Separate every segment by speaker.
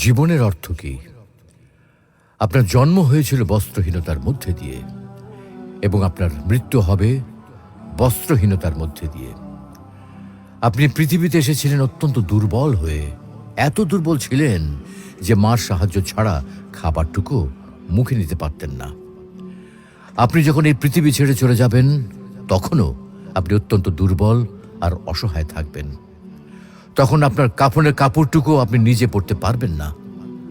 Speaker 1: জীবনের অর্থ কি? আপনার জন্ম হয়েছিল বস্ত্রহীনতার মধ্যে দিয়ে এবং আপনার মৃত্যু হবে বস্ত্রহীনতার মধ্যে দিয়ে। আপনি পৃথিবীতে এসেছিলেন অত্যন্ত দুর্বল হয়ে। এত দুর্বল ছিলেন যে মার সাহায্য ছাড়া খাবারটুকু মুখে নিতে পারতেন না। আপনি যখন এই পৃথিবী ছেড়ে চলে যাবেন তখনও আপনি অত্যন্ত দুর্বল আর অসহায় থাকবেন। তখন আপনার কাফনের কাপড়টুকু আপনি নিজে পরতে পারবেন না,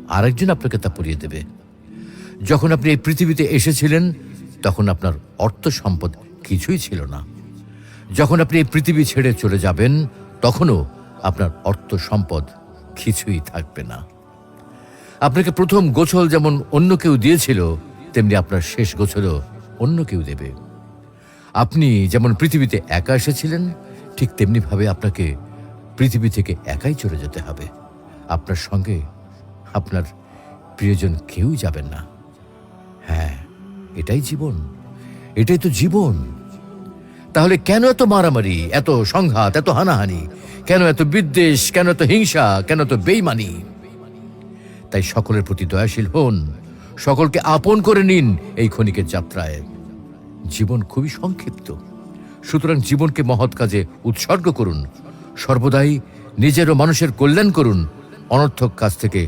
Speaker 1: আরেকজন আপনাকে তা পরিয়ে দেবে। যখন আপনি এই পৃথিবীতে এসেছিলেন তখন আপনার অর্থ সম্পদ কিছুই ছিল না। যখন আপনি এই পৃথিবী ছেড়ে চলে যাবেন তখনও আপনার অর্থ সম্পদ কিছুই থাকবে না। আপনাকে প্রথম গোছল যেমন অন্য কেউ দিয়েছিল, তেমনি আপনার শেষ গোছলও অন্য কেউ দেবে। আপনি যেমন পৃথিবীতে একা এসেছিলেন, ঠিক তেমনিভাবে আপনাকে পৃথিবী থেকে একাই চলে যেতে হবে। আপনার সঙ্গে আপনার প্রিয়জন কেউ যাবেন না। হ্যাঁ, এটাই জীবন, এটাই তো জীবন। তাহলে কেন এত মারামারি, এত সংঘাত, এত হানাহানি? কেন এত বিদ্বেষ? কেন এত হিংসা? কেন এত বেইমানি? তাই সকলের প্রতি দয়াশীল হন, সকলকে আপন করে নিন এই ক্ষণিকের যাত্রায়। জীবন খুবই সংক্ষিপ্ত, সুতরাং জীবনকে মহৎ কাজে উৎসর্গ করুন। সর্বদাই নিজের ও মানুষের কল্যাণ করুন, অনর্থক কাজ থেকে